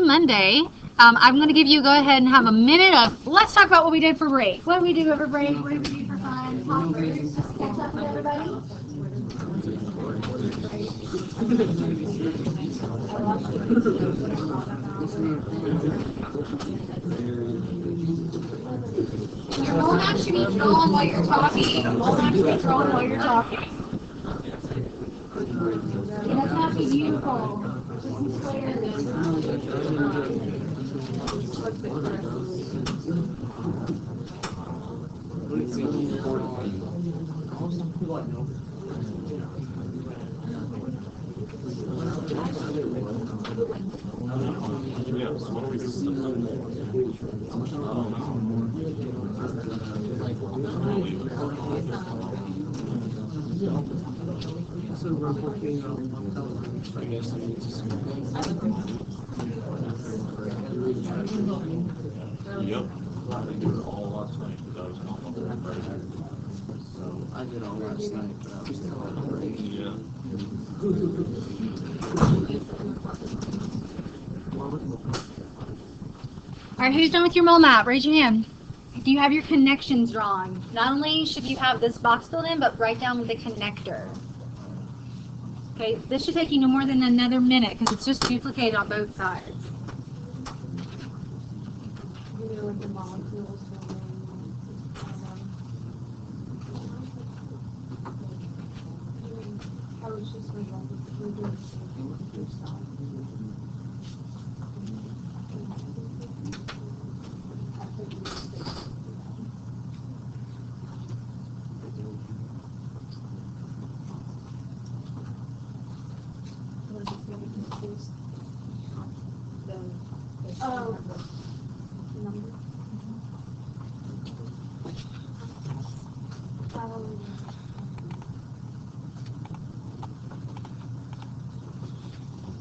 Monday. I'm going to give you go ahead and have a minute of let's talk about what we did for break. What did we do over break? What did we do for fun? Poppers. Just catch up with everybody. Your phone should be drawn while you're talking. Your phone should be drawn while you're talking. It doesn't have to be beautiful. Just some Yep. I did it all last night because I was I did all last night, but I was still on the break. Yeah. All right, who's done with your mole map? Raise your hand. Do you have your connections drawn? Not only should you have this box filled in, but write down the connector. Okay, this should take you no more than another minute because it's just duplicated on both sides.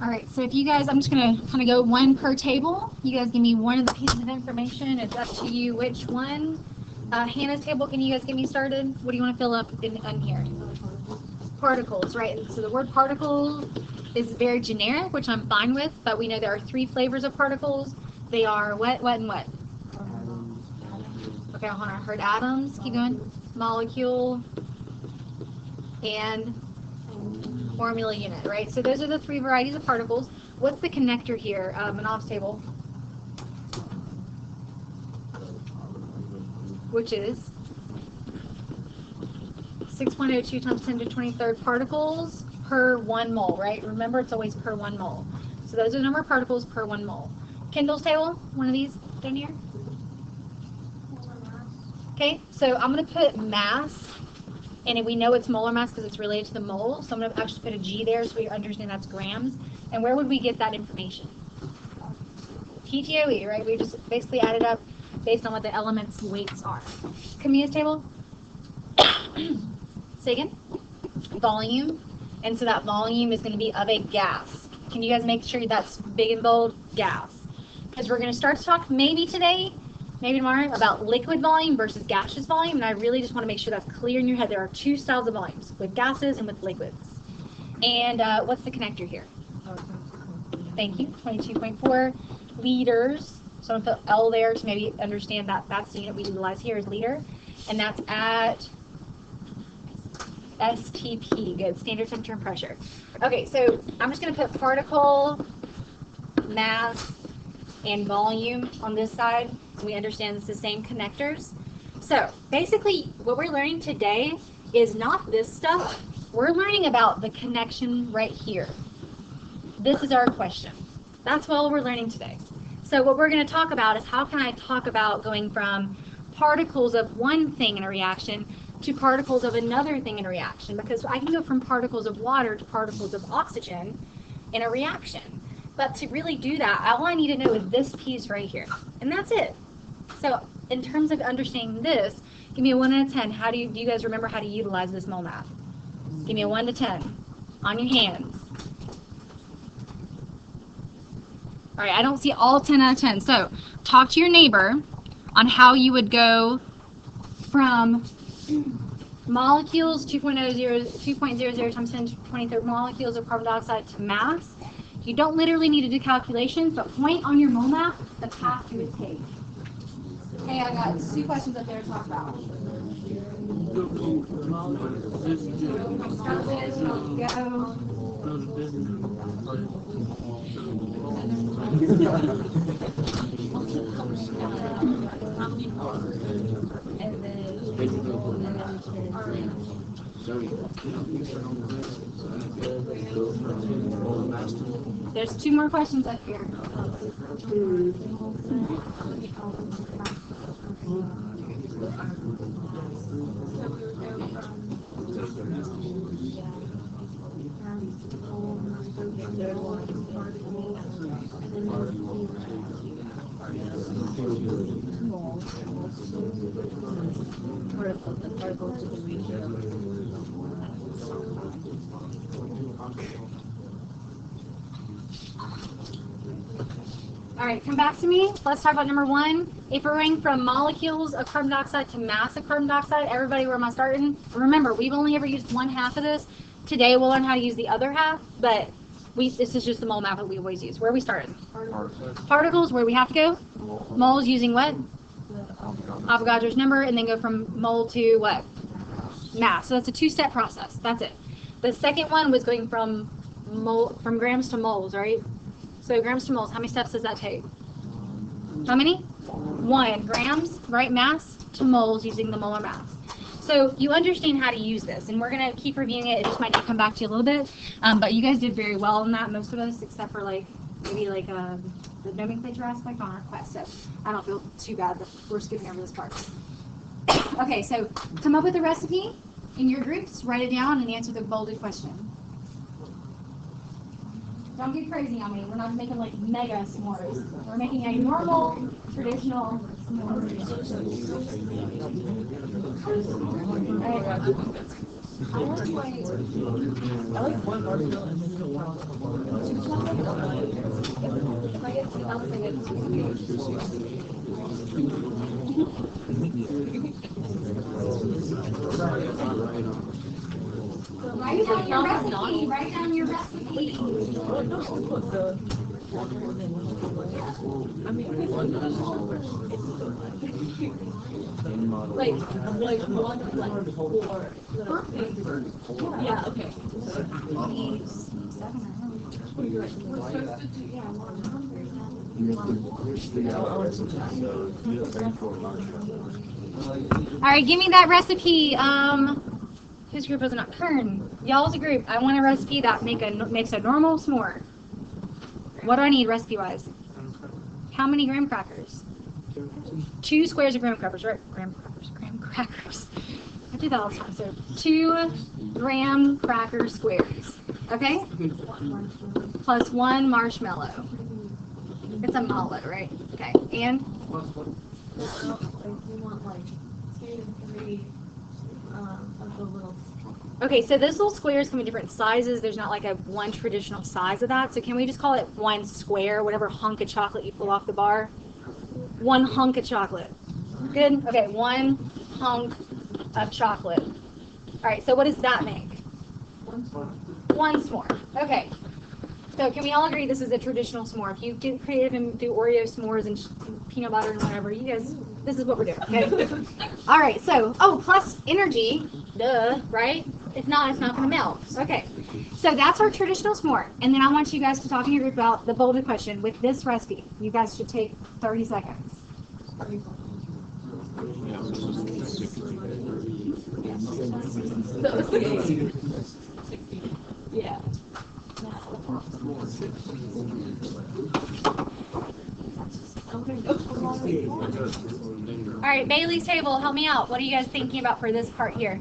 All right, so if you guys, I'm just going to kind of go one per table. You guys give me one of the pieces of information. It's up to you which one. Hannah's table, can you guys get me started? What do you want to fill up in here? Particles, right? So the word particle is very generic, which I'm fine with, but we know there are three flavors of particles. They are what, and what? Okay, hold on. I heard atoms. Keep going. Molecule and formula unit, right? So those are the three varieties of particles. What's the connector here? Manav's table, which is 6.02 times 10 to the 23rd particles per 1 mole, right? Remember, it's always per 1 mole. So those are the number of particles per 1 mole. Kendall's table, one of these down here. Okay, so I'm going to put mass, and we know it's molar mass because it's related to the mole, so I'm going to actually put a G there so we understand that's grams. And where would we get that information? TTOE, right? We just basically added up based on what the element's weights are. Camilla's table? Say again? Volume. And so that volume is going to be of a gas. Can you guys make sure that's big and bold? Gas. Because we're going to start to talk maybe today, maybe tomorrow, about liquid volume versus gaseous volume. And I really just want to make sure that's clear in your head. There are two styles of volumes, with gases and with liquids. And what's the connector here? Thank you. 22.4 liters. So I'm going to put L there to maybe understand that that's the unit we utilize here is liter. And that's at STP, good, standard temperature and pressure. Okay, so I'm just going to put particle, mass, and volume on this side, so we understand it's the same connectors. So basically, what we're learning today is not this stuff. We're learning about the connection right here. This is our question. That's all we're learning today. So what we're going to talk about is how can I talk about going from particles of one thing in a reaction to particles of another thing in a reaction, because I can go from particles of water to particles of oxygen in a reaction. But to really do that, all I need to know is this piece right here, and that's it. So in terms of understanding this, give me a 1 out of 10. How do you guys remember how to utilize this mole math? Give me a 1 to 10 on your hands. All right, I don't see all 10 out of 10. So talk to your neighbor on how you would go from molecules, 2.00 times 10 to the 23rd molecules of carbon dioxide to mass. You don't literally need to do calculations, but point on your mole map the path you would take. Okay, I got 2 questions up there to talk about. Start with, There's 2 more questions up here. All right, come back to me. Let's talk about number 1. If we're going from molecules of carbon dioxide to mass of carbon dioxide, everybody, where am I starting? Remember, we've only ever used 1/2 of this. Today we'll learn how to use the other half, but this is just the mole map that we always use. Where are we starting? Particles, where we have to go? Moles using what? Avogadro's number, and then go from mole to what? Mass. So that's a 2-step process. That's it. The second one was going from grams to moles, right? So grams to moles, how many steps does that take? How many? 1. Grams, right, mass to moles using the molar mass. So you understand how to use this, and we're going to keep reviewing it. It just might come back to you a little bit, but you guys did very well on that, most of us, except for maybe the nomenclature aspect on our quest. So I don't feel too bad that we're skipping over this part. Okay, so come up with a recipe in your groups, write it down, and answer the bolded question. Don't get crazy on me. We're not making mega s'mores. We're making a normal, traditional s'more. Write down your recipe. Write down your recipe. Yeah, okay. All right, give me that recipe. Whose group was it not? Kern. Y'all's a group. I want a recipe that makes a normal s'more. What do I need recipe-wise? How many graham crackers? 2 squares of graham crackers, right? Graham crackers. I do that all the time. So 2 graham cracker squares. Okay? Plus 1 marshmallow. It's a mallet, right? Okay. And? Okay, so those little squares come in different sizes. There's not like a one traditional size of that. So can we just call it 1 square, whatever hunk of chocolate you pull off the bar? 1 hunk of chocolate. Good? Okay, 1 hunk of chocolate. All right, so what does that make? 1 s'more. Okay. So can we all agree this is a traditional s'more? If you get creative and do Oreo s'mores and peanut butter and whatever, you guys, this is what we're doing, okay? All right, so, plus energy, duh, right? If not, it's not going to melt. Okay, so that's our traditional s'more. And then I want you guys to talk in your group about the bolded question with this recipe. You guys should take 30 seconds. Yeah. All right, Bailey's table, help me out. What are you guys thinking about for this part here?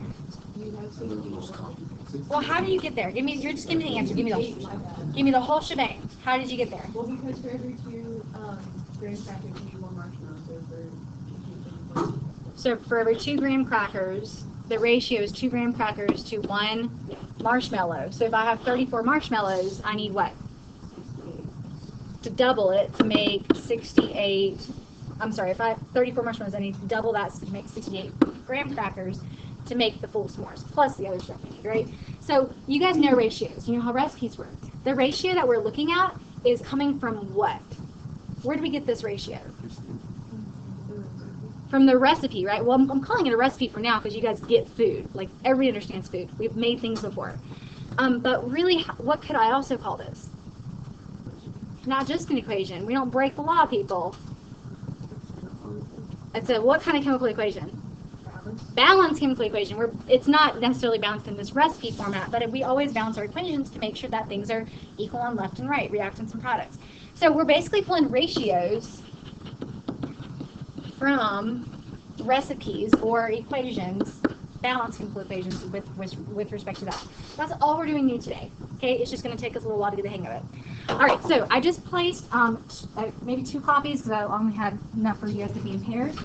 Well, how do you get there? Give me the answer. Give me the whole shebang. How did you get there? Well, because for every 2 graham crackers, you need 1 marshmallow. So for every 2 graham crackers, the ratio is 2 graham crackers to 1 marshmallow. So if I have 34 marshmallows, I need what? To double it to make 68. I'm sorry, if I have 34 marshmallows, I need to double that to make 68 graham crackers to make the full s'mores, plus the other stuff, right? So you guys know ratios. You know how recipes work. The ratio that we're looking at is coming from what? Where do we get this ratio? From the recipe, right? Well, I'm calling it a recipe for now because you guys get food. Like, everybody understands food. We've made things before. But really, what could I also call this? Not just an equation. We don't break the law, people. It's a what kind of chemical equation? Balanced chemical equation. It's not necessarily balanced in this recipe format, but we always balance our equations to make sure that things are equal on left and right, reactants and products. So we're basically pulling ratios from recipes or equations, balanced chemical equations with respect to that. That's all we're doing new today. Okay, it's just going to take us a little while to get the hang of it. All right, so I just placed maybe 2 copies because I only had enough for you guys to be in pairs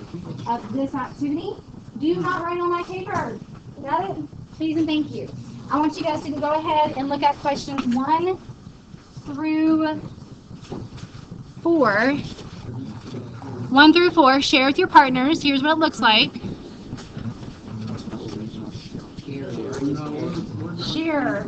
of this activity. Do not write on my paper. Got it? Please and thank you. I want you guys to go ahead and look at questions 1 through 4. 1 through 4, share with your partners. Here's what it looks like. Share.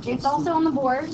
It's also on the board.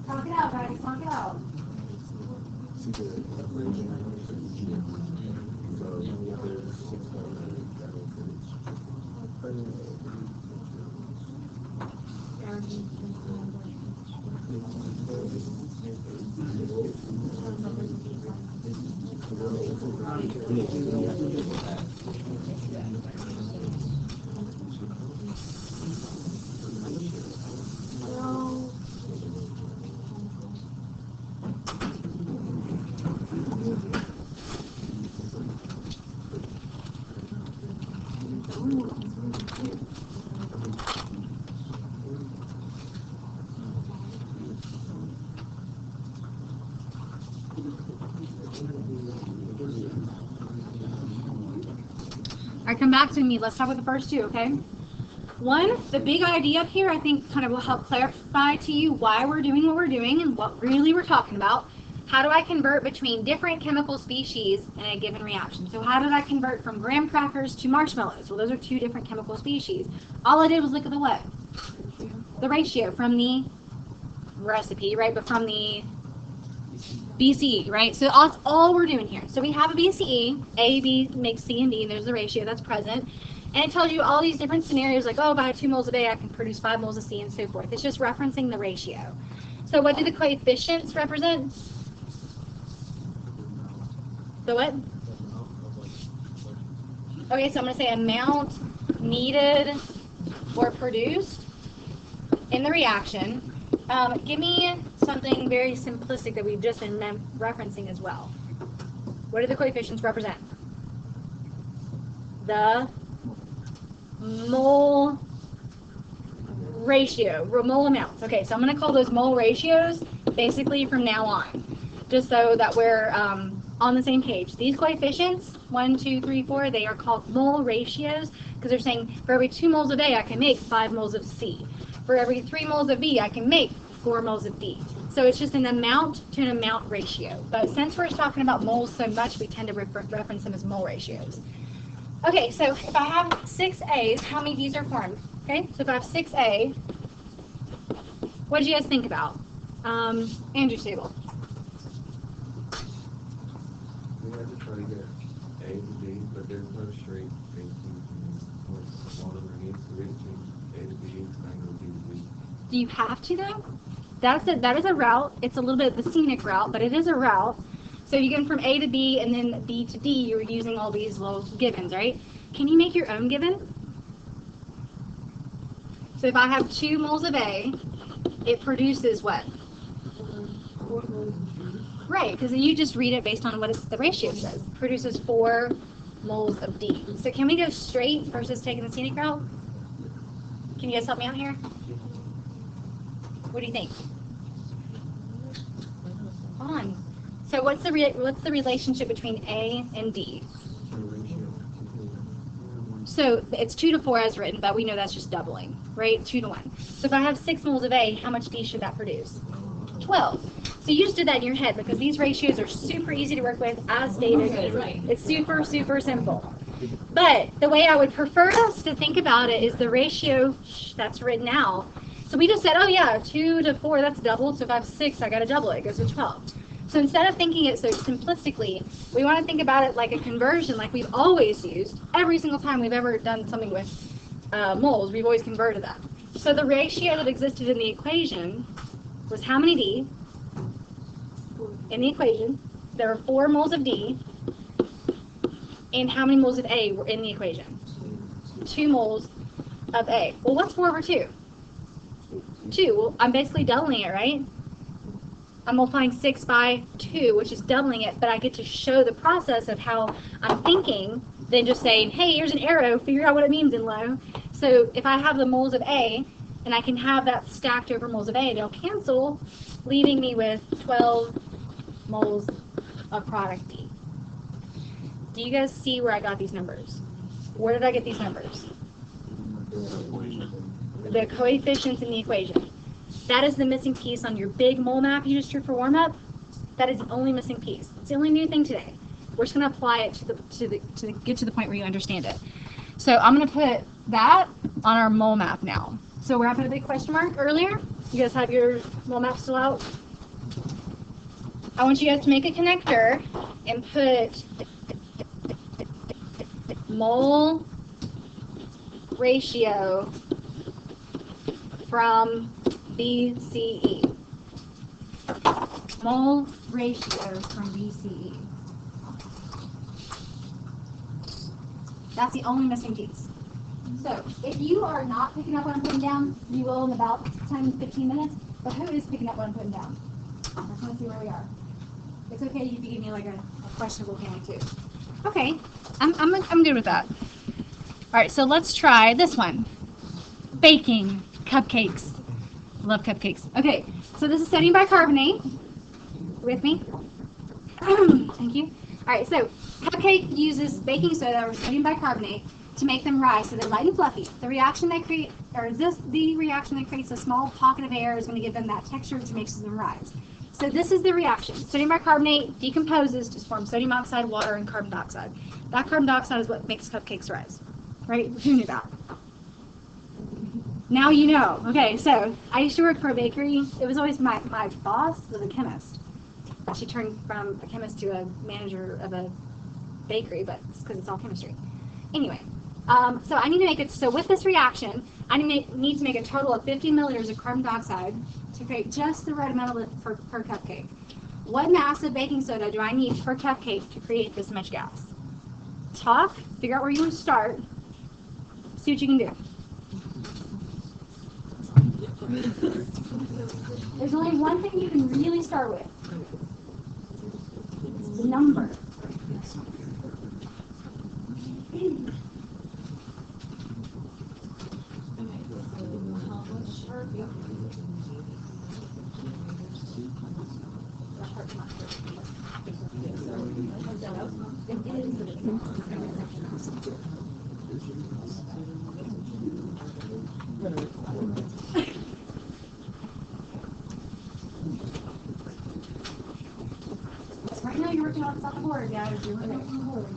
Talk it out, guys. Talk it out. All right, come back to me. Let's talk about the first 2, okay? 1, the big idea up here, I think, kind of will help clarify to you why we're doing what we're doing and what really we're talking about. How do I convert between different chemical species in a given reaction? So how did I convert from graham crackers to marshmallows? Well, those are 2 different chemical species. All I did was look at the what? The ratio from the recipe, right? But from the BCE, right? So that's all we're doing here. So we have a BCE, A, B makes C and D, and there's the ratio that's present. And it tells you all these different scenarios, like, oh, by 2 moles a day, I can produce 5 moles of C and so forth. It's just referencing the ratio. So what do the coefficients represent? The what? Okay, so I'm going to say amount needed or produced in the reaction. Give me something very simplistic that we've just been referencing as well. What do the coefficients represent? The mole ratio, mole amounts. Okay, so I'm going to call those mole ratios basically from now on, just so that we're on the same page. These coefficients, 1, 2, 3, 4, they are called mole ratios because they're saying for every 2 moles a day, I can make 5 moles of C. For every 3 moles of B, I can make 4 moles of D. So it's just an amount to an amount ratio. But since we're talking about moles so much, we tend to reference them as mole ratios. Okay, so if I have 6 A's, how many D's are formed? Okay, so if I have 6A, what do you guys think about? Andrew's table. We had to try to get A to B, but there's no straight A to B. One of them needs to reach A to B, it's not going to be B. Do you have to though? That is a route. It's a little bit of the scenic route, but it is a route. So you get from A to B and then B to D, you're using all these little givens, right? Can you make your own given? So if I have 2 moles of A, it produces what? Right, because you just read it based on what the ratio says. Produces 4 moles of D. So can we go straight versus taking the scenic route? Can you guys help me out here? What do you think? Hold on. So what's the relationship between A and D? So it's 2 to 4 as written, but we know that's just doubling, right? 2 to 1. So if I have 6 moles of A, how much D should that produce? 12. So you just did that in your head because these ratios are super easy to work with as stated. It's super, super simple. But the way I would prefer us to think about it is the ratio that's written out. So we just said, oh yeah, 2 to 4, that's doubled. So if I have 6, I got to double it. It goes to 12. So instead of thinking it so simplistically, we want to think about it like a conversion, like we've always used. Every single time we've ever done something with moles, we've always converted that. So the ratio that existed in the equation was how many D? In the equation, there were 4 moles of D. And how many moles of A were in the equation? 2 moles of A. Well, what's 4 over 2? 2. Well, I'm basically doubling it, right? I'm multiplying 6 by 2, which is doubling it, but I get to show the process of how I'm thinking than just saying, hey, here's an arrow, figure out what it means in low. So if I have the moles of A, and I can have that stacked over moles of A, they'll cancel, leaving me with 12 moles of product D. Do you guys see where I got these numbers? Where did I get these numbers? The coefficients in the equation. That is the missing piece on your big mole map you just drew for warm-up. That is the only missing piece. It's the only new thing today. We're just going to apply it to get to the point where you understand it. So I'm going to put that on our mole map now. So where I put a big question mark earlier, you guys have your mole map still out? I want you guys to make a connector and put mole ratio from BCE. Mole ratio from BCE. That's the only missing piece. So if you are not picking up what I'm putting down, you will in about 10-15 minutes. But who is picking up what I'm putting down? I just want to see where we are. It's okay if you give me like a questionable feeling too. Okay, I'm good with that. All right, so let's try this one. Baking cupcakes. Love cupcakes. Okay, so this is sodium bicarbonate. With me? Thank you. All right, so cupcake uses baking soda or sodium bicarbonate to make them rise so they're light and fluffy. The reaction they create, or the reaction that creates a small pocket of air is going to give them that texture which makes them rise. So this is the reaction. Sodium bicarbonate decomposes to form sodium oxide, water, and carbon dioxide. That carbon dioxide is what makes cupcakes rise. Right? Who knew that? Now you know. Okay, so I used to work for a bakery. It was always my boss was a chemist. She turned from a chemist to a manager of a bakery, but it's because it's all chemistry. Anyway, so I need to make it. So with this reaction, I need to make a total of 50 milliliters of carbon dioxide to create just the right amount of per cupcake. What mass of baking soda do I need per cupcake to create this much gas? Talk. Figure out where you want to start. See what you can do. There's only one thing you can really start with. It's the number. Right now you're working on the board, yeah. You're working on the board.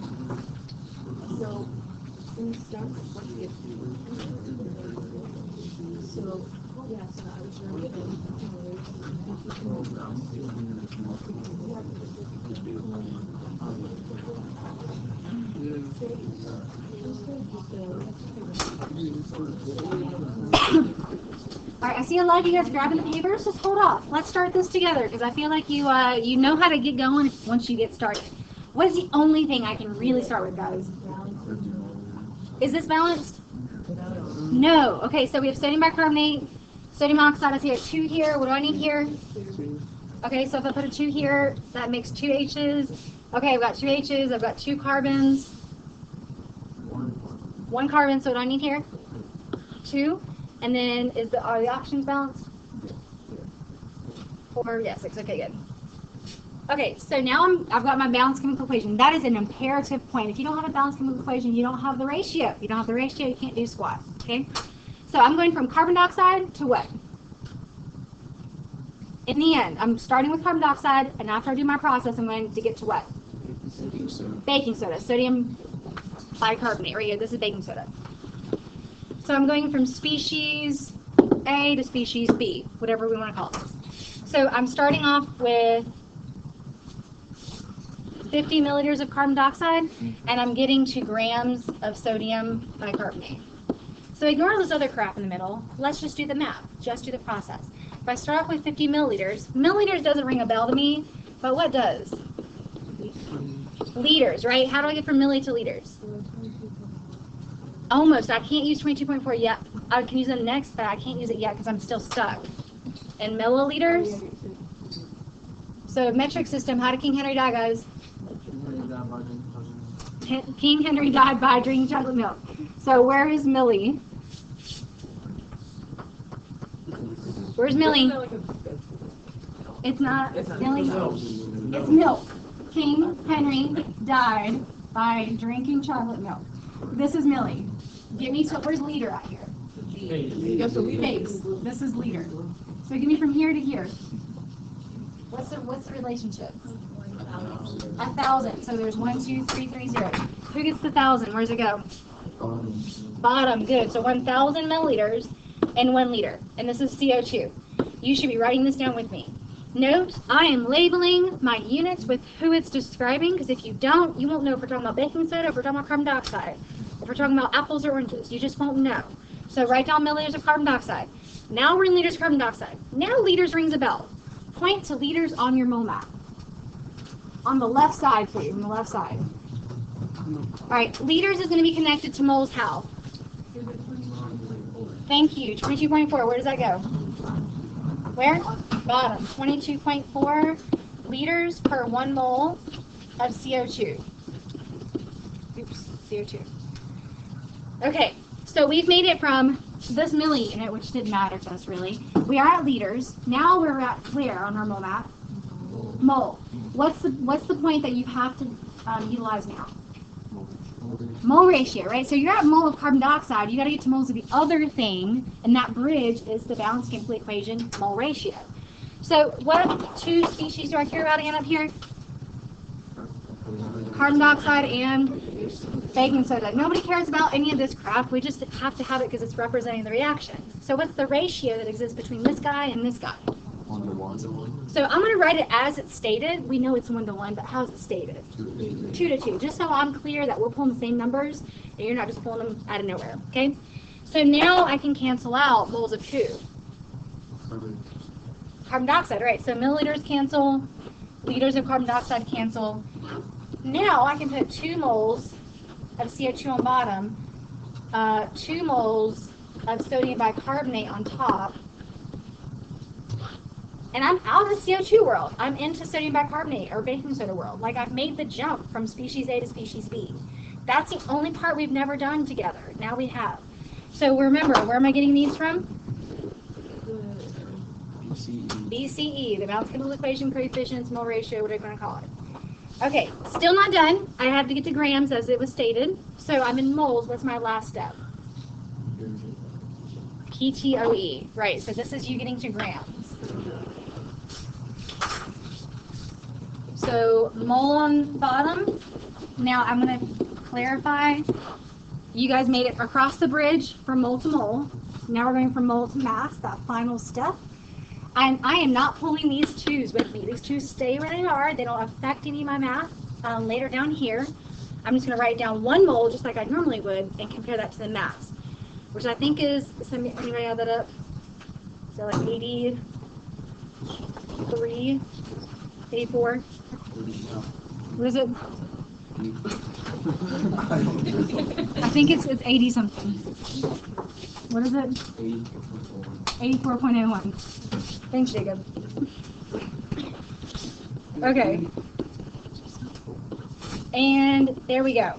So, in stuff, what do you get? So, yeah, so I was Alright, I see a lot of you guys grabbing the papers. Just hold off. Let's start this together because I feel like you know how to get going once you get started. What is the only thing I can really start with, guys? Is this balanced? No. Okay, so we have sodium bicarbonate, sodium oxide. I see a 2 here. What do I need here? Okay, so if I put a 2 here, that makes 2 H's. Okay, I've got 2 H's. I've got 2 carbons. 1 carbon. So what do I need here? 2. And then are the oxygens balanced? 4, yeah, 6. Okay, good. Okay, so now I've got my balanced chemical equation. That is an imperative point. If you don't have a balanced chemical equation, you don't have the ratio. If you don't have the ratio, you can't do squat. Okay? So I'm going from carbon dioxide to what? In the end, I'm starting with carbon dioxide, and after I do my process, I'm going to get to what? Baking soda. Sodium bicarbonate. Right here. This is baking soda. So I'm going from species A to species B, whatever we want to call this. So I'm starting off with 50 milliliters of carbon dioxide, and I'm getting to grams of sodium bicarbonate. So ignore this other crap in the middle. Let's just do the math. Just do the process. If I start off with 50 milliliters, milliliters doesn't ring a bell to me, but what does? Liters, right? How do I get from milli to liters? Almost. I can't use 22.4 yet. I can use it next, but I can't use it yet because I'm still stuck. And milliliters. So metric system, how did King Henry die, guys? King Henry died by drinking chocolate milk. So where is milli? Where's milli? It's not milli. It's milk. King Henry died by drinking chocolate milk. This is milli. Give me, so where's liter at here? Base. This is liter. So give me from here to here. What's the relationship? 1,000. So there's 1, 2, 3, 3 zeros. Who gets the 1,000? Where's it go? Bottom. Good. So 1,000 milliliters and 1 liter. And this is CO2. You should be writing this down with me. Note, I am labeling my units with who it's describing, because if you don't, you won't know if we're talking about baking soda, if we're talking about carbon dioxide, if we're talking about apples or oranges. You just won't know. So write down milliliters of carbon dioxide. Now we're in liters of carbon dioxide. Now liters rings a bell. Point to liters on your mole map. On the left side, please, on the left side. All right, liters is going to be connected to moles how? Thank you. 22.4, where does that go? Where? Bottom. 22.4 liters per 1 mole of CO2. Oops, CO2. Okay, so we've made it from this milli unit, which didn't matter to us really. We are at liters. Now we're at where on our mole map? Mole. What's the point that you have to utilize now? Mole ratio, right? So you're at mole of carbon dioxide. You got to get to moles of the other thing, and that bridge is the balanced chemical equation, mole ratio. So what 2 species do I care about again up here? Carbon dioxide and baking soda. Nobody cares about any of this crap. We just have to have it because it's representing the reaction. So what's the ratio that exists between this guy and this guy? 1 to 1. So I'm going to write it as it's stated. We know it's 1 to 1, but how's it stated? 2 to 2. Just so I'm clear that we're pulling the same numbers and you're not just pulling them out of nowhere. Okay? So now I can cancel out moles of 2. Carbon dioxide, right? So milliliters cancel, liters of carbon dioxide cancel. Now I can put 2 moles of CO2 on bottom, 2 moles of sodium bicarbonate on top, and I'm out of the CO2 world. I'm into sodium bicarbonate or baking soda world. Like I've made the jump from species A to species B. That's the only part we've never done together. Now we have. So remember, where am I getting these from? BCE, the balanced chemical equation, coefficients, mole ratio, whatever you want to call it. Okay, still not done. I have to get to grams as it was stated. So I'm in moles. What's my last step? PTOE. Right, so this is you getting to grams. So mole on bottom. Now I'm going to clarify. You guys made it across the bridge from mole to mole. Now we're going from mole to mass, that final step. And I am not pulling these 2's with me. These 2's stay where they are. They don't affect any of my math. Later down here, I'm just going to write down 1 mole just like I normally would and compare that to the mass, which I think is, anybody add that up? So like 83, 84. What is it? I think it's 80 something. What is it? 84.01. Thanks, Jacob. Okay. And there we go.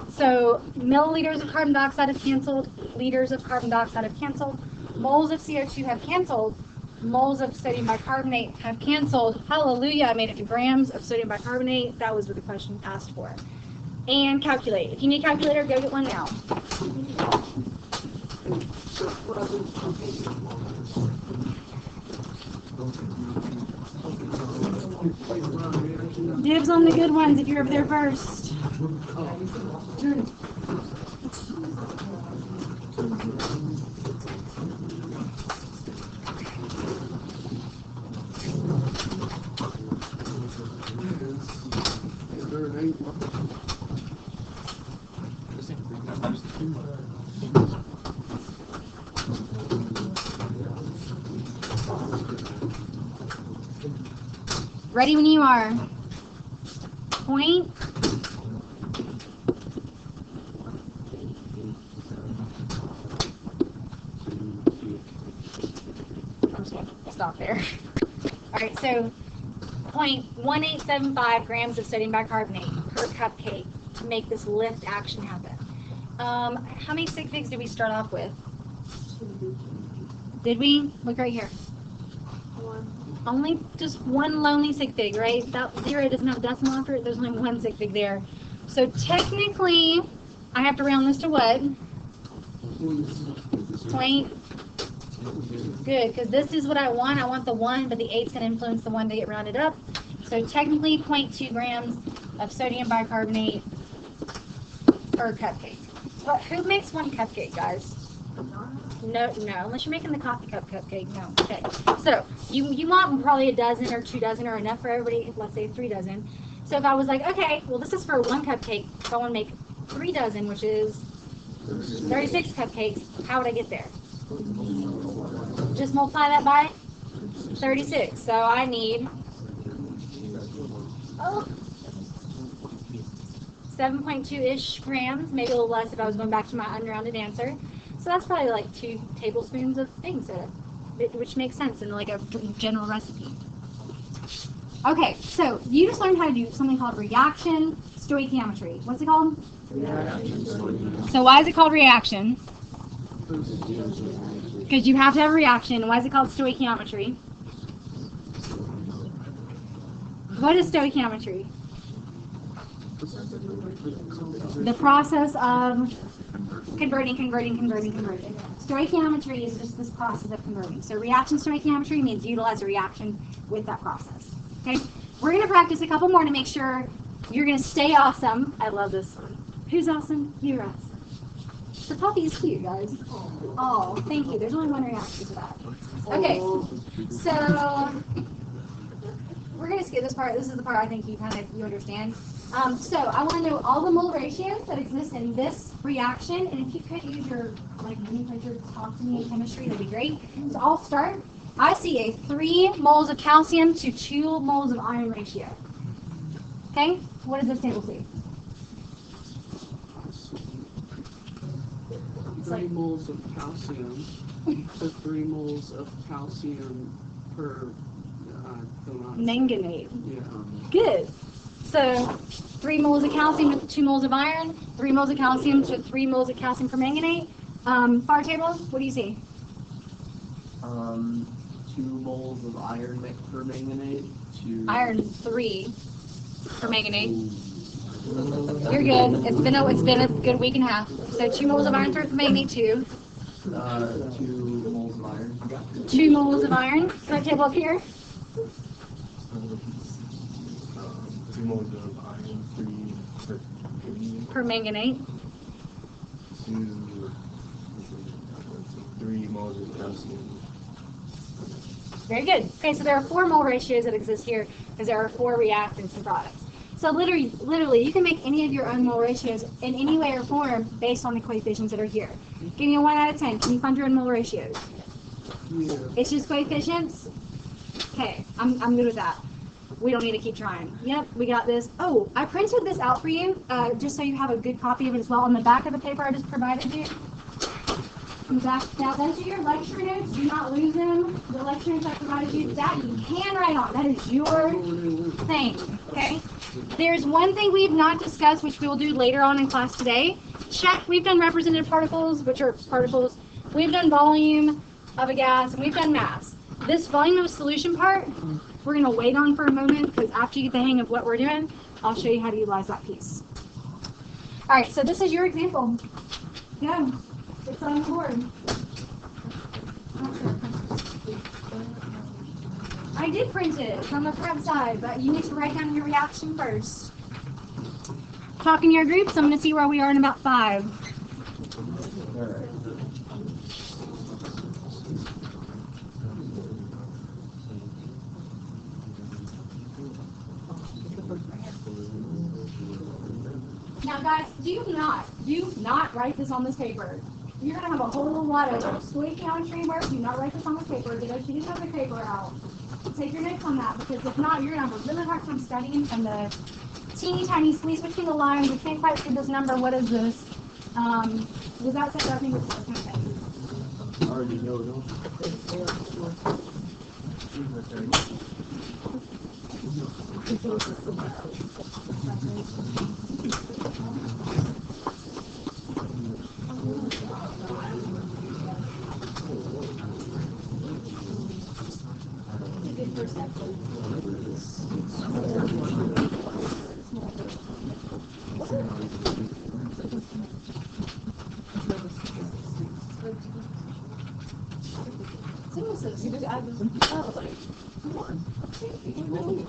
So milliliters of carbon dioxide have canceled, liters of carbon dioxide have canceled, moles of CO2 have canceled, moles of sodium bicarbonate have canceled. Hallelujah, I made it to grams of sodium bicarbonate. That was what the question asked for. And calculate. If you need a calculator, go get one now. Dibs on the good ones if you're over there first. Ready when you are. Point. I'm just going to stop there. All right, so 0.1875 grams of sodium bicarbonate per cupcake to make this lift action happen. How many sig figs did we start off with? Did we? Look right here. Only just one lonely sig fig, right? That 0 doesn't have a decimal after it. There's only one sig fig there. So technically, I have to round this to what? Point. Good, because this is what I want. I want the 1, but the 8's going to influence the 1 to get rounded up. So technically, 0.2 grams of sodium bicarbonate per cupcake. But who makes one cupcake, guys? No, unless you're making the coffee cup cupcake, no. Okay, so you want probably a dozen or 2 dozen or enough for everybody, let's say 3 dozen. So if I was like, okay, well this is for 1 cupcake, if I want to make 3 dozen, which is 36 cupcakes, how would I get there? Just multiply that by 36, so I need 7.2-ish grams, maybe a little less if I was going back to my unrounded answer. So that's probably like 2 tablespoons of baking soda, which makes sense in like a general recipe. Okay, so you just learned how to do something called reaction stoichiometry. What's it called? Reaction. So why is it called reaction? Because you have to have a reaction. Why is it called stoichiometry? What is stoichiometry? The process of converting. Stoichiometry is just this process of converting. So reaction stoichiometry means utilize a reaction with that process. Okay? We're going to practice a couple more to make sure you're going to stay awesome. I love this one. Who's awesome? You're awesome. The puppy is cute, guys. Oh, thank you. There's only one reaction to that. Okay, so we're going to skip this part. This is the part I think you understand. So I want to know all the mole ratios that exist in this reaction, and if you could use your nomenclature to talk to me in chemistry, that'd be great. So I'll start. I see a 3 moles of calcium to 2 moles of iron ratio. Okay, what does this table say? 3 moles of calcium to 3 moles of calcium per manganate. Yeah. Good. So 3 moles of calcium to 2 moles of iron, 3 moles of calcium to 3 moles of calcium permanganate. Fire table, what do you see? 2 moles of iron permanganate to Iron 3 permanganate. You're good. It's been a good week and a half. So 2 moles of iron 3 permanganate 2. 2 moles of iron. 2 moles of iron. Fire table up here. 2 moles of iron, 3 Permanganate. 3 moles of calcium. Very good. Okay, so there are 4 mole ratios that exist here because there are 4 reactants and products. So literally, you can make any of your own mole ratios in any way or form based on the coefficients that are here. Give me a 1 out of 10. Can you find your own mole ratios? Yeah. It's just coefficients? Okay, I'm good with that. We don't need to keep trying. Yep, we got this. Oh, I printed this out for you, just so you have a good copy of it as well. On the back of the paper I just provided you. On the back, now those are your lecture notes. Do not lose them. The lecture notes I provided you, that you can write on. That is your thing, okay? There's one thing we've not discussed, which we will do later on in class today. Check, we've done representative particles, which are particles. We've done volume of a gas, and we've done mass. This volume of a solution part, we're going to wait on for a moment, because after you get the hang of what we're doing, I'll show you how to utilize that piece. All right, so this is your example. Go. It's on the board. I did print it. It's on the front side, but you need to write down your reaction first. Talk in your groups. I'm going to see where we are in about 5. Now, guys, do not write this on this paper. You're going to have a whole lot of stoichiometry work. Do not write this on this paper. Get a sheet of the paper out. Take your notes on that, because if not, you're going to have a really hard time studying from the teeny tiny squeeze between the lines. We can't quite see this number. What is this? Does that say that? I think it's okay. I already know, don't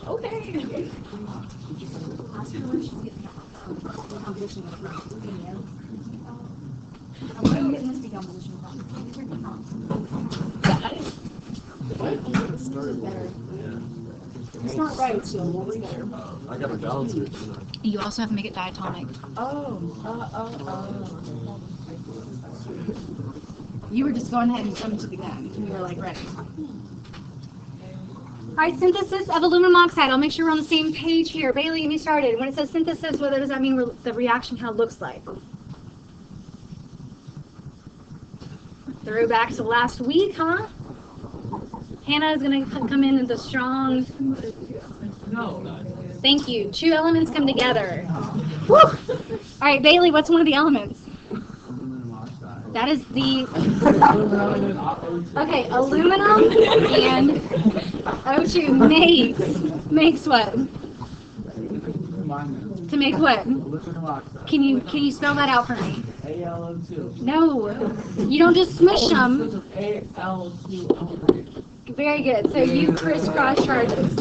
Okay. I'm getting this decomposition It's not right, so we'll read it. I gotta balance it. You also have to make it diatonic. You were just going ahead and coming to the gun. We were like ready. All right, synthesis of aluminum oxide. I'll make sure we're on the same page here. Bailey, get me started. When it says synthesis, what does that mean the reaction how it looks like? Throw back to last week, huh? Hannah is going to come in with a strong... No. Thank you. 2 elements come together. Woo! All right, Bailey, what's one of the elements? That is the... Okay, aluminum and O2 makes what? To make what? Can you spell that out for me? ALO2. No, you don't just smush them. ALO2. Very good. So you crisscross charges.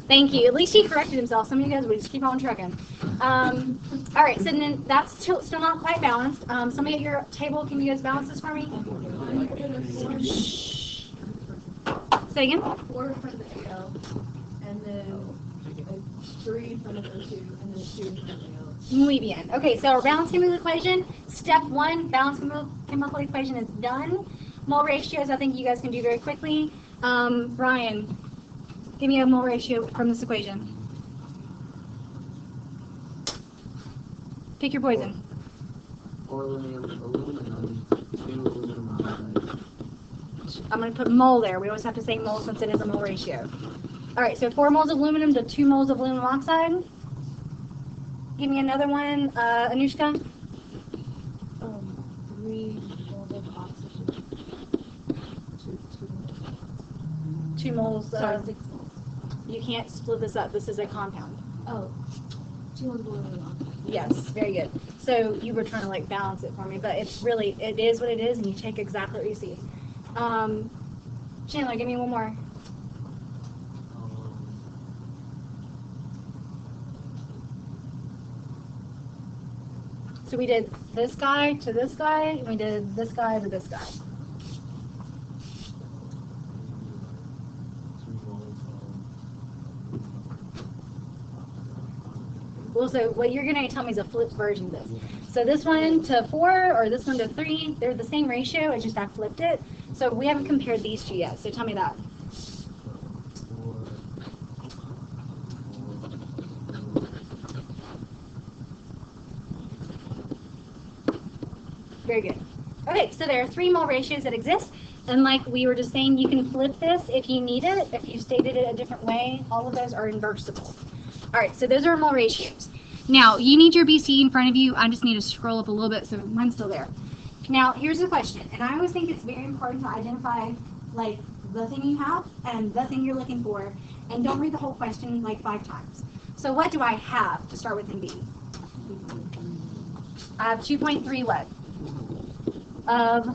Thank you. At least he corrected himself. Some of you guys would just keep on trucking. All right, so then that's still not quite balanced. Somebody at your table, can you guys balance this for me? Shh. Say again? 4 for the AL, and then 3 for the O2, and then 2 for the AL. Muy bien. Okay, so our balanced chemical equation, step 1, balanced chemical equation is done. Mole ratios, I think you guys can do very quickly. Brian, give me a mole ratio from this equation. Pick your poison. I'm going to put mole there. We always have to say mole since it is a mole ratio. All right, so 4 moles of aluminum to 2 moles of aluminum oxide. Give me another one, Anushka. 3 moles of oxygen. 2 moles. Sorry, 6 moles. You can't split this up. This is a compound. Oh, 2 moles of aluminum oxide. Yes, very good. So you were trying to like balance it for me, but it's really, it is what it is, and you take exactly what you see. Chandler, give me one more. So we did this guy to this guy, and we did this guy to this guy. Well, so what you're going to tell me is a flipped version of this. So this one to 4 or this one to 3, they're the same ratio, it's just I flipped it. So we haven't compared these two yet, so tell me that. Very good. Okay, so there are 3 mole ratios that exist, and like we were just saying, you can flip this if you need it, if you stated it a different way. All of those are inversible. All right, so those are mole ratios. Now, you need your BC in front of you. I just need to scroll up a little bit so mine's still there. Now, here's the question, and I always think it's very important to identify like the thing you have and the thing you're looking for, and don't read the whole question like 5 times. So what do I have to start with in B? I have 2.3 what? Of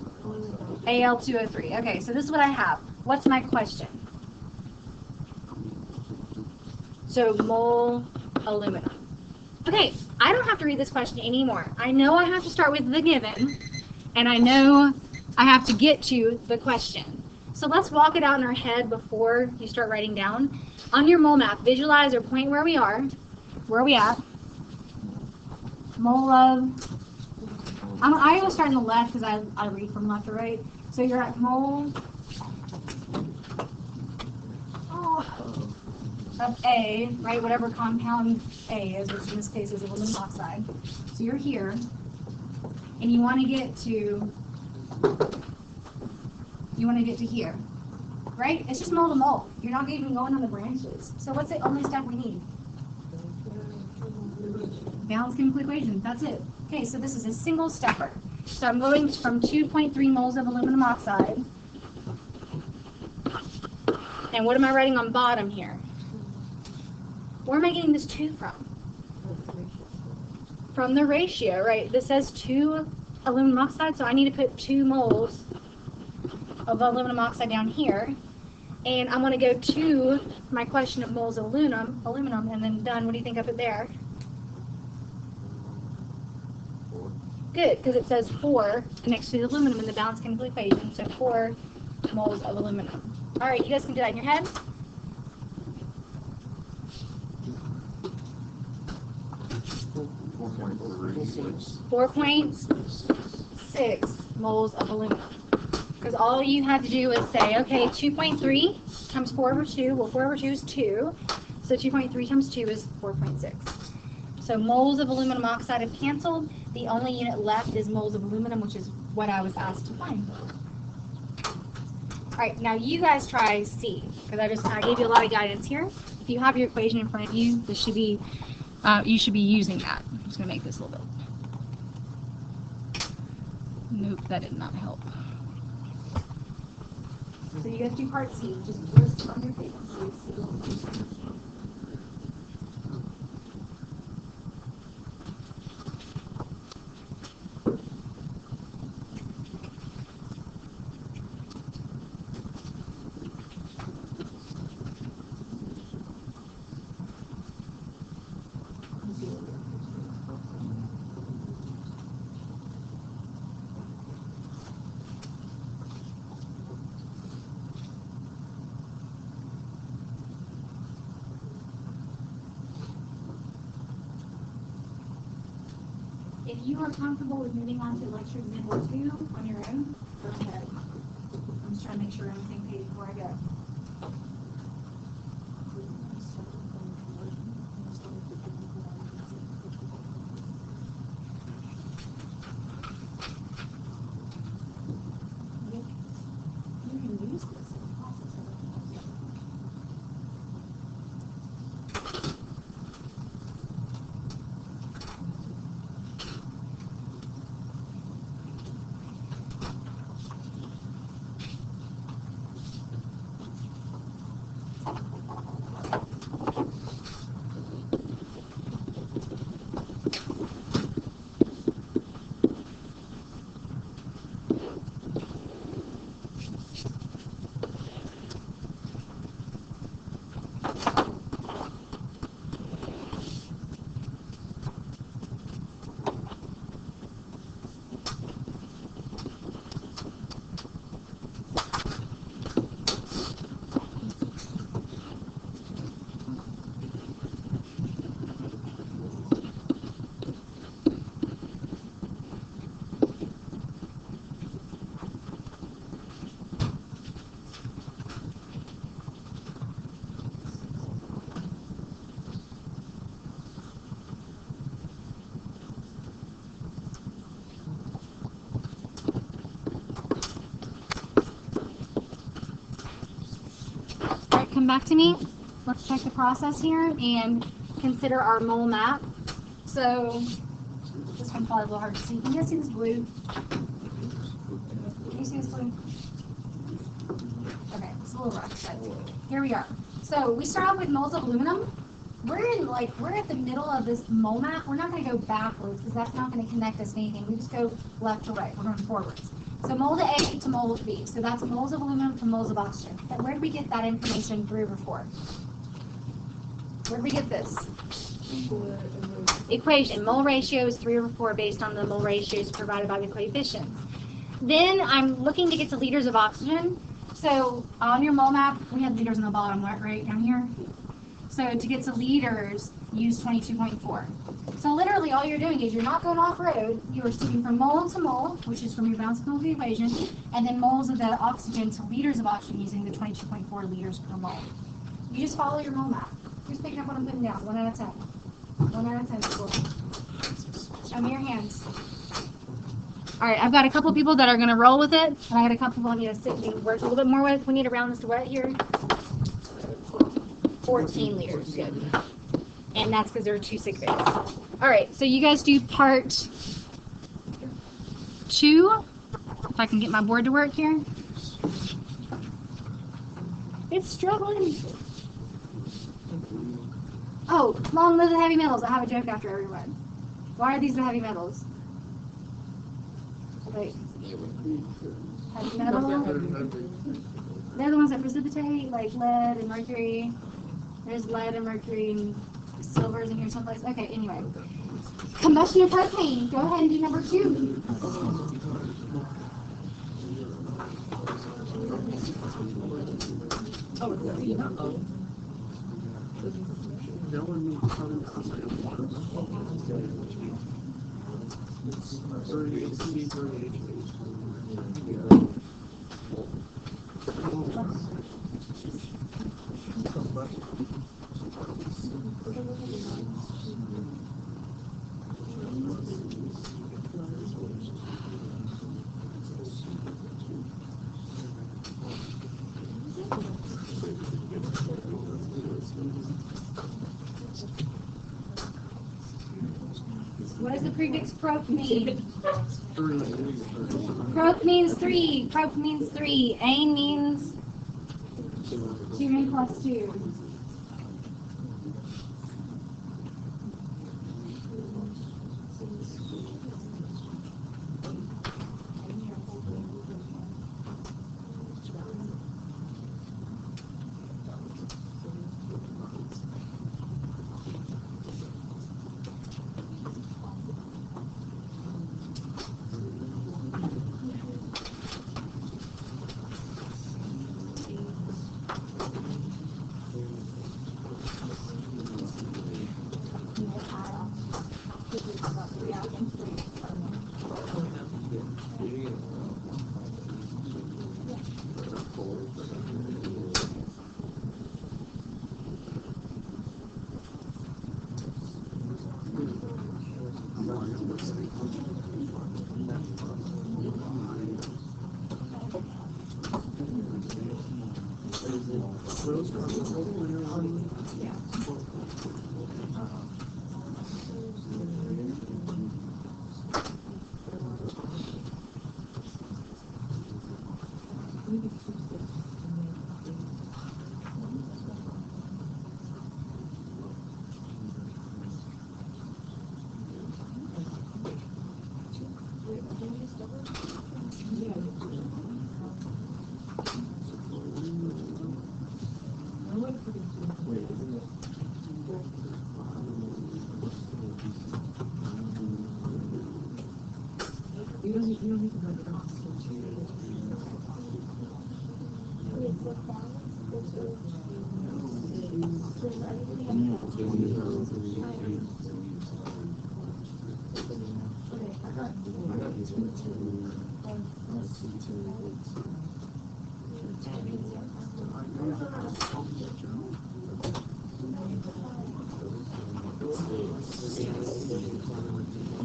Al2O3. Okay, so this is what I have. What's my question? So mole aluminum. Okay, I don't have to read this question anymore. I know I have to start with the given, and I know I have to get to the question. So let's walk it out in our head before you start writing down. On your mole map, visualize or point where we are. Where are we at? Mole of... I always start on the left because I read from left to right. So you're at mole of A, right? Whatever compound A is, which in this case is aluminum oxide. So you're here, and you want to get to here, right? It's just mole to mole. You're not even going on the branches. So what's the only step we need? Balance chemical equation. That's it. Okay, so this is a single stepper. So I'm going from 2.3 moles of aluminum oxide. And what am I writing on bottom here? Where am I getting this 2 from? From the ratio, right? This says 2 aluminum oxide, so I need to put 2 moles of aluminum oxide down here. And I'm going to go to my question of moles of aluminum, and then done. What do you think I put there? Good, because it says 4 next to the aluminum in the balance chemical equation, so 4 moles of aluminum. All right, you guys can do that in your head. Four 4.6 moles of aluminum. Because all you had to do was say, okay, 2.3 times 4 over 2. Well, 4 over 2 is 2. So 2.3 times 2 is 4.6. So moles of aluminum oxide have canceled. The only unit left is moles of aluminum, which is what I was asked to find. All right, now you guys try C, because I gave you a lot of guidance here. If you have your equation in front of you, this should be you should be using that. I'm just going to make this a little bit. Nope, that did not help. So you guys do part C. Just list on your paper. If you are comfortable with moving on to lecture example 2 on your own, go ahead. I'm just trying to make sure we're on the same page before I go. You can use this in classes. back to me. Let's check the process here and consider our mole map. So this one's probably a little hard to see. Can you guys see this blue? Can you see this blue? Okay, it's a little rough, but here we are. So we start off with moles of aluminum. We're at the middle of this mole map. We're not going to go backwards because that's not going to connect us to anything. We just go left to right. We're going forwards. So mole to A to mole to B. So that's moles of aluminum to moles of oxygen. Where did we get that information 3 over 4? Where did we get this? Equation. Mole ratio is 3 over 4 based on the mole ratios provided by the coefficients. Then I'm looking to get to liters of oxygen. So on your mole map, we have liters on the bottom, right down here. So to get to liters, use 22.4. So literally all you're doing is you're not going off-road, you are sticking from mole to mole, which is from your balanced chemical equation, and then moles of the oxygen to liters of oxygen using the 22.4 liters per mole. You just follow your mole map. Who's picking up what I'm putting down? 1 out of 10. 1 out of 10 people. Show me your hands. All right, I've got a couple people that are going to roll with it, and I got a couple people I need to sit and work a little bit more with. We need to round this to what here? 14 liters, good. And that's because there are 2 sick days. All right, so you guys do part 2. If I can get my board to work here. It's struggling. Oh, long live the heavy metals. I have a joke after everyone. Why are these the heavy metals? Wait. Heavy metal? They're the ones that precipitate, like lead and mercury. There's lead and mercury and silver's in here someplace. Okay, anyway. Combustion of propane. Go ahead and do number 2. What does the prefix prop mean? Prop means 3. Prop means 3. Ane means 2 plus 2.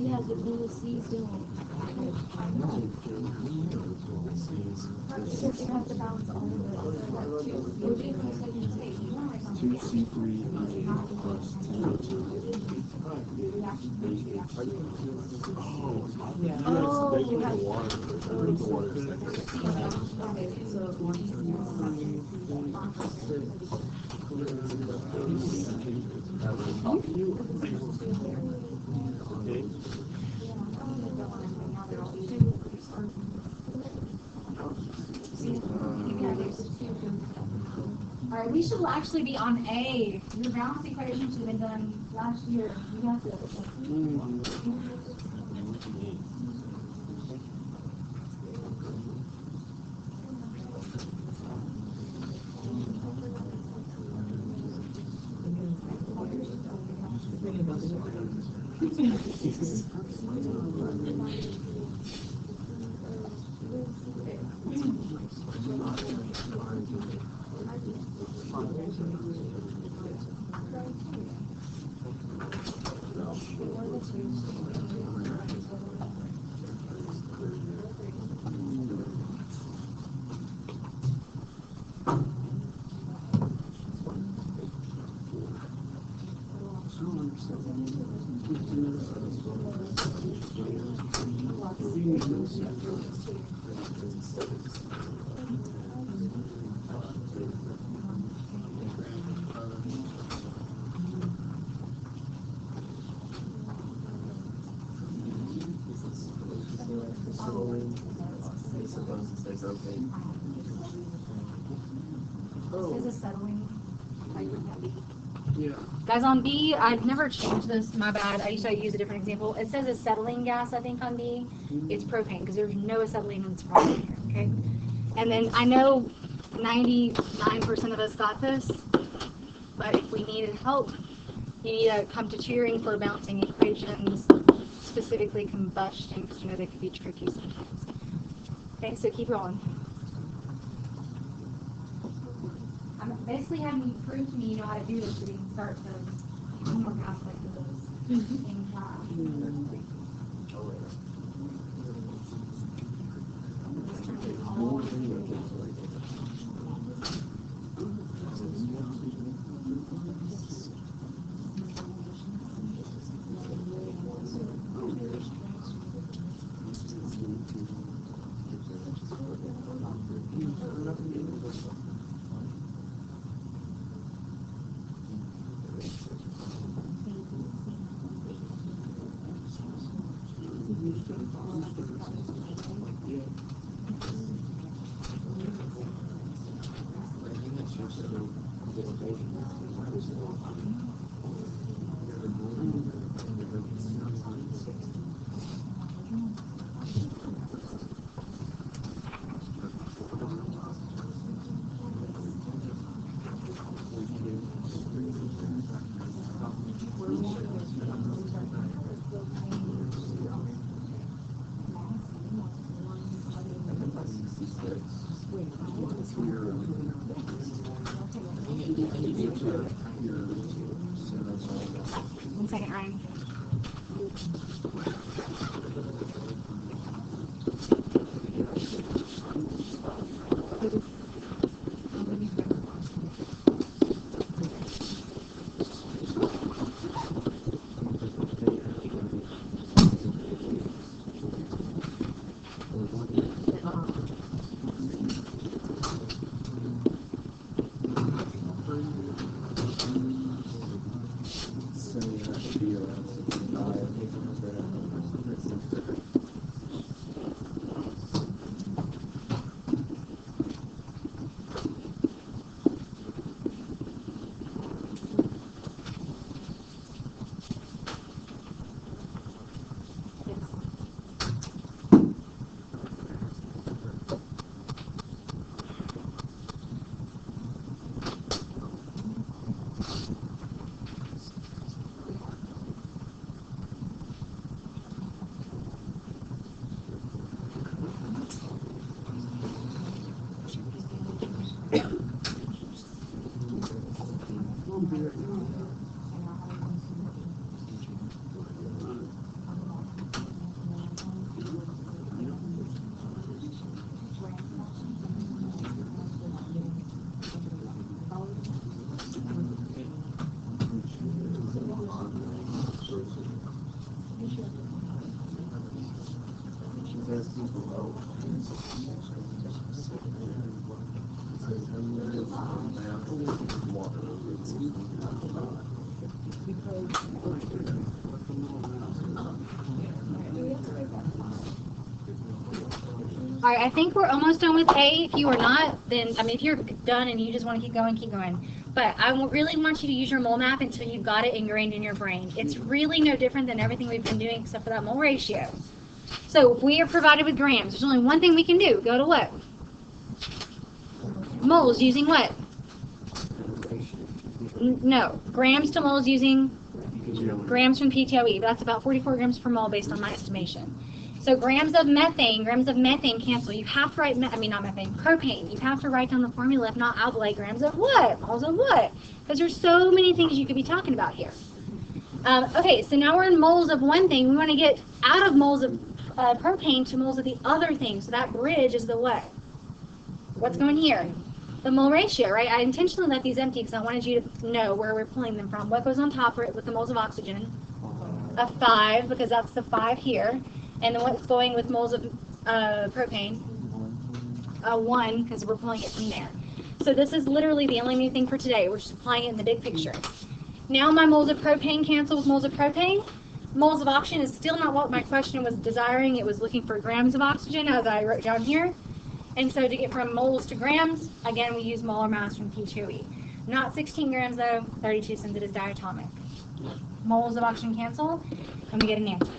Yeah, the blue seas don't. All right, we should actually be on A. Your balance equation should have been done last year. You got this. This is settling. Yeah. Guys, on B, I've never changed this. My bad. I used to use a different example. It says acetylene gas, I think, on B. It's propane because there's no acetylene in this problem here. Okay. And then I know 99% of us got this, but if we needed help, you need to come to cheering for balancing equations, specifically combustion, because you know they could be tricky sometimes. Okay, so keep going. I'm basically having you prove to me you know how to do this so we can start the homework aspect of this in class. One second, Ryan. All right, I think we're almost done with A. If you are not, then, I mean, if you're done and you just want to keep going, keep going. But I really want you to use your mole map until you've got it ingrained in your brain. It's really no different than everything we've been doing except for that mole ratio. So if we are provided with grams, there's only one thing we can do. Go to what? Moles using what? No, grams to moles using grams from PTOE. That's about 44 grams per mole based on my estimation. So grams of methane cancel. You have to write, not methane, propane. You have to write down the formula. If not, I'll be like, grams of what? Moles of what? Because there's so many things you could be talking about here. Okay, so now we're in moles of one thing. We want to get out of moles of propane to moles of the other thing. So that bridge is the what? What's going here? The mole ratio, right? I intentionally left these empty because I wanted you to know where we're pulling them from. What goes on top with the moles of oxygen? A 5, because that's the 5 here. And then what's going with moles of propane? A 1, because we're pulling it from there. So this is literally the only new thing for today. We're just applying it in the big picture. Now my moles of propane cancel with moles of propane. Moles of oxygen is still not what my question was desiring. It was looking for grams of oxygen, as I wrote down here. And so to get from moles to grams, again, we use molar mass from P2E. Not 16 grams, though, 32 since it is diatomic. Moles of oxygen cancel, and we get an answer.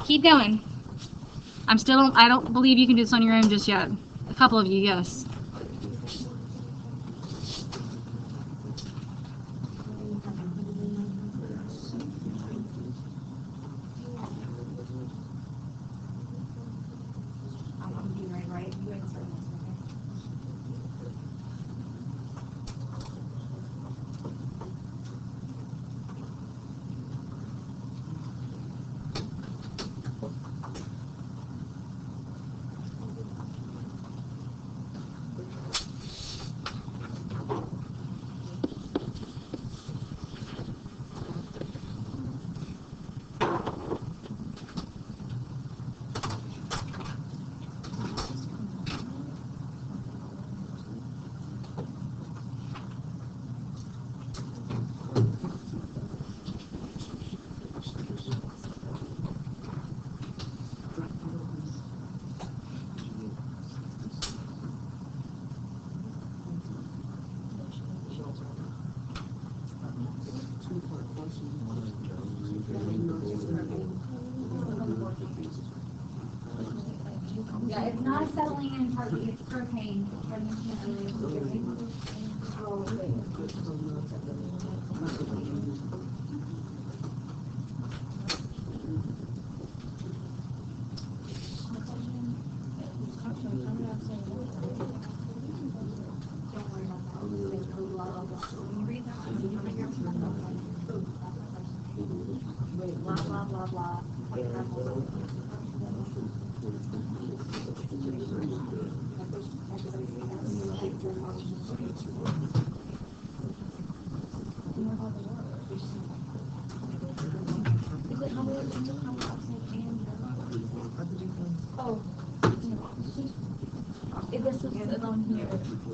Keep going. I don't believe you can do this on your own just yet. A couple of you, yes. Yeah, it's not settling in part B, it's propane. Blah, blah, blah, blah.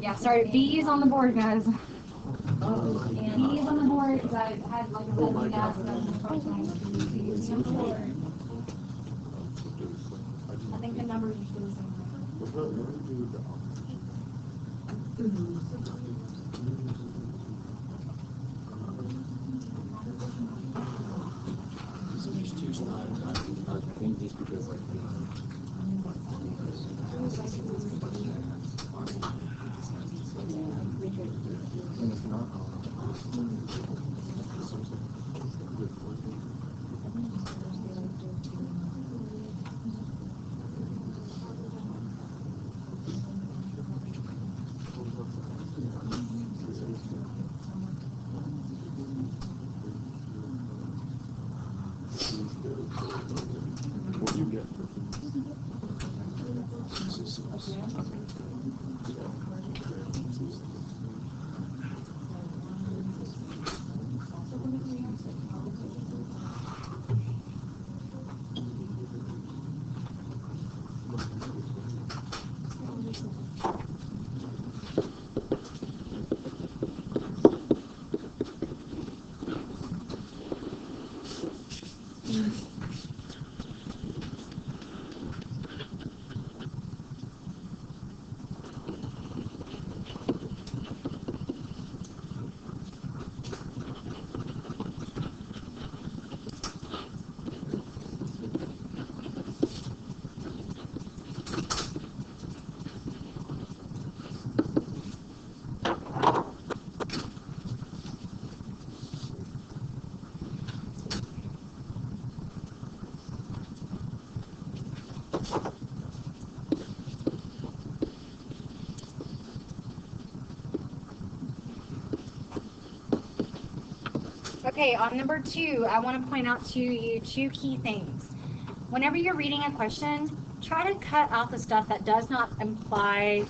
Yeah, sorry, B is on the board, guys. B is on the board because I had like a little gas in the first time. B is on the board. I think the numbers are still the same. I think just because like it's not what you get. Okay, on number 2, I want to point out to you 2 key things. Whenever you're reading a question, try to cut out the stuff that does not imply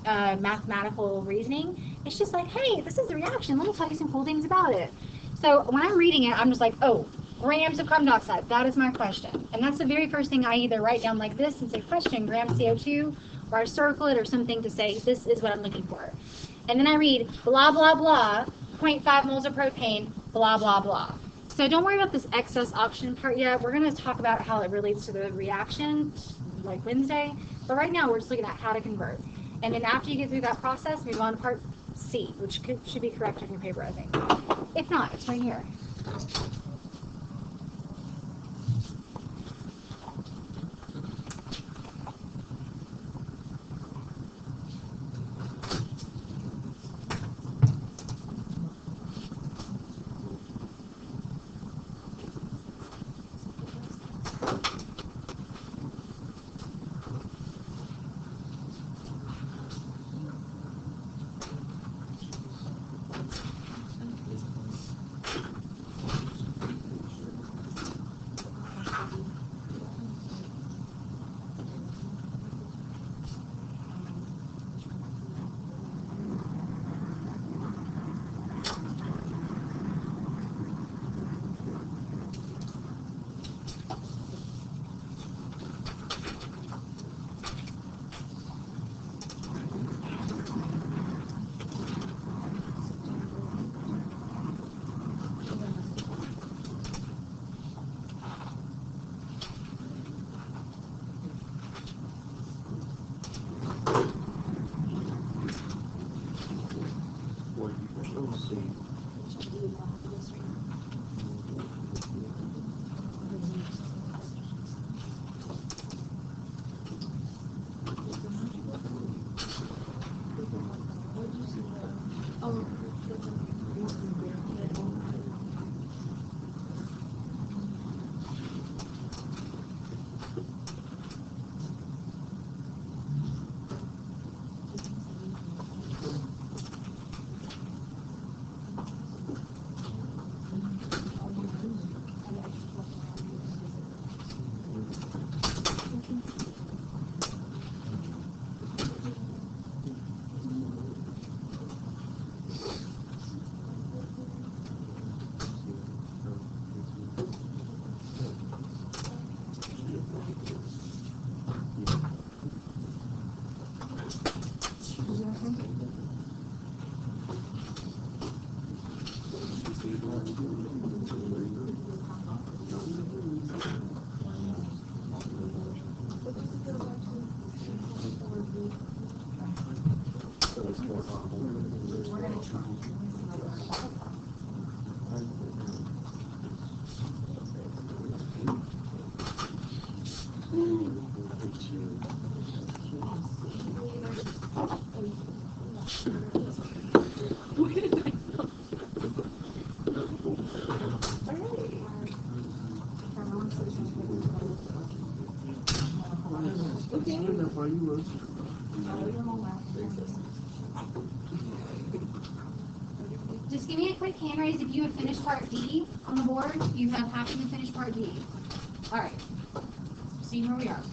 mathematical reasoning. It's just like, hey, this is the reaction. Let me tell you some cool things about it. So when I'm reading it, I'm just like, oh, grams of carbon dioxide. That is my question. And that's the very first thing I either write down like this and say question, grams CO2, or I circle it or something to say, this is what I'm looking for. And then I read blah, blah, blah, 0.5 moles of propane, blah, blah, blah. So don't worry about this excess oxygen part yet. We're going to talk about how it relates to the reaction, like Wednesday. But right now, we're just looking at how to convert. And then after you get through that process, move on to part C, which should be correct on your paper, I think. If not, it's right here. Just give me a quick hand raise if you have finished part D on the board. You have happened to finish part D. All right. See where we are.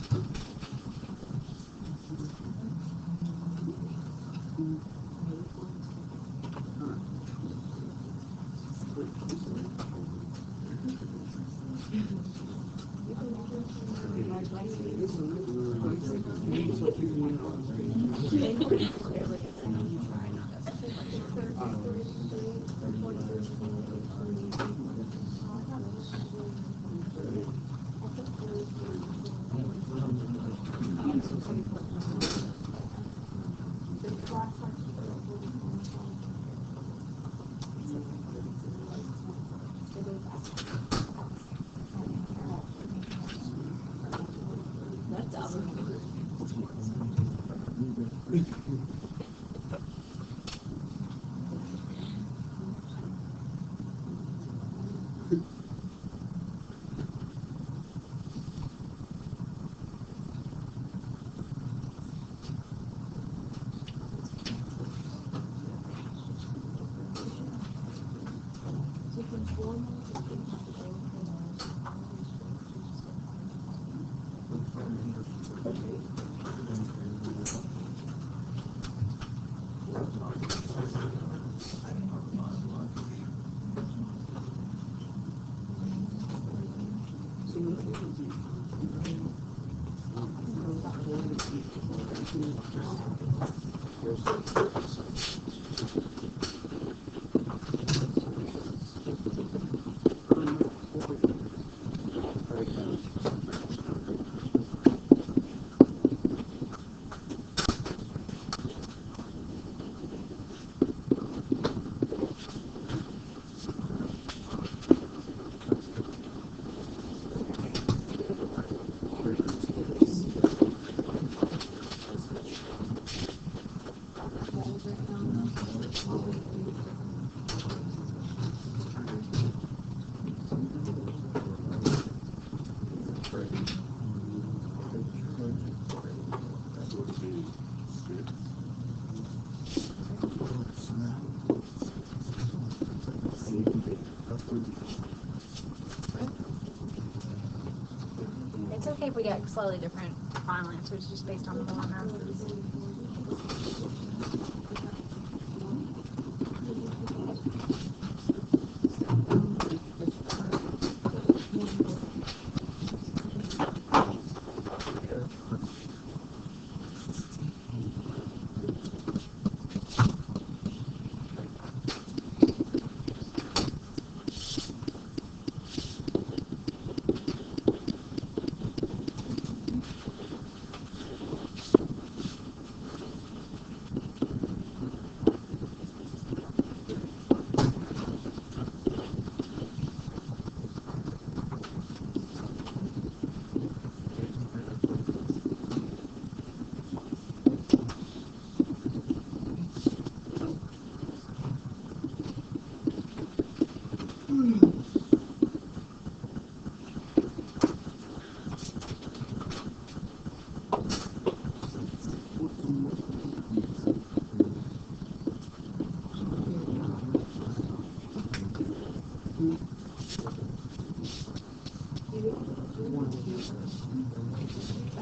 It's okay if we get slightly different final answers just based on the molar masses.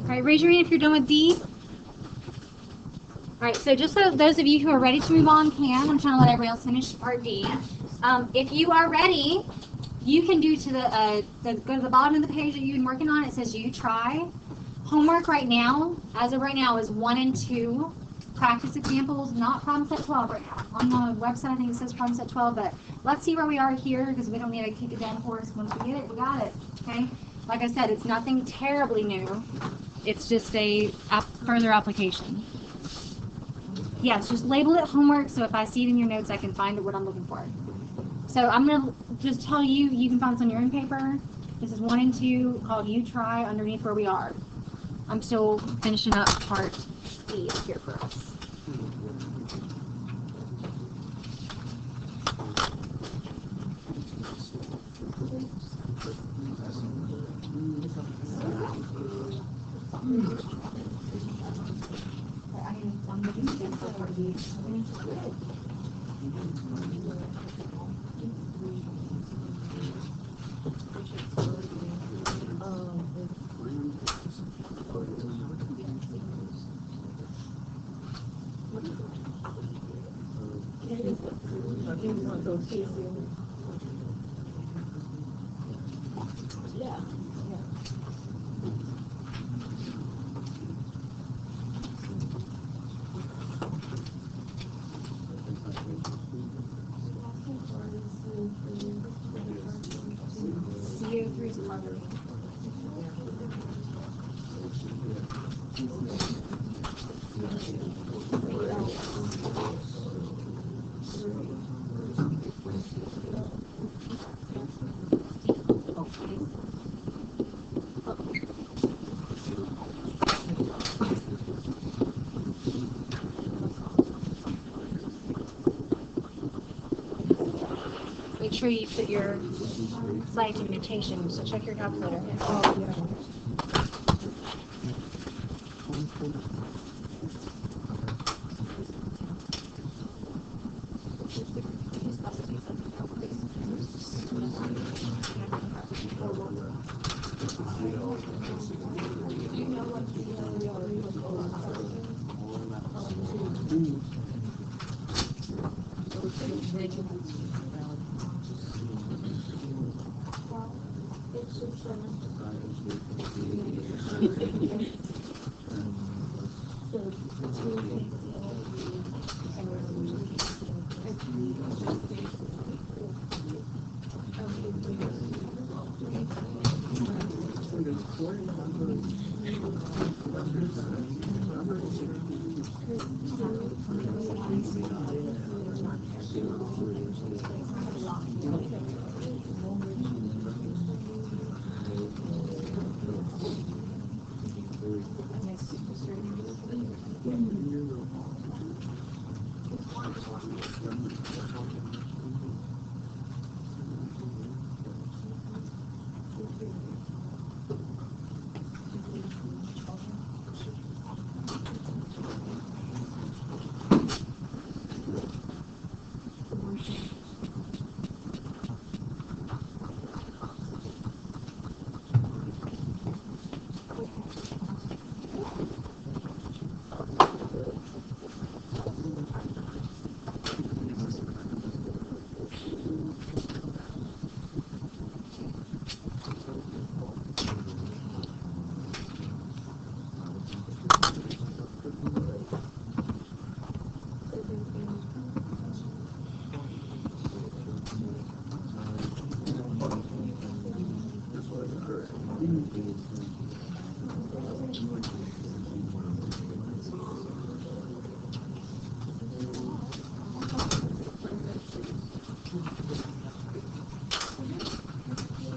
Okay, raise your hand if you're done with D. All right, so just so those of you who are ready to move on can, I'm trying to let everybody else finish part D. If you are ready, you can do to go to the bottom of the page that you've been working on. It says you try. Homework right now, as of right now, is 1 and 2. Practice examples, not problem set 12. Right on the website, I think it says problem set 12, but let's see where we are here because we don't need to kick it down for us. Once we get it, we got it. Okay? Like I said, it's nothing terribly new. It's just a further application. Yes, just label it homework so if I see it in your notes, I can find what I'm looking for. So I'm going to just tell you, you can find this on your own paper. This is 1 and 2 called You Try underneath where we are. I'm still finishing up part E up here for us. CO3 is carbon. Make sure you put your slight mutation, so check your calculator.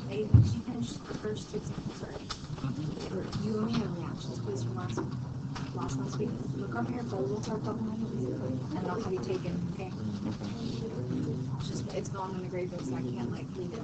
Hey, did you finish the first example? Sorry. You only have reactions quiz from last week. Look on your folder, start talking, and I'll have you take it, okay? It's just, it's gone in the grade book, so I can't, like, leave it.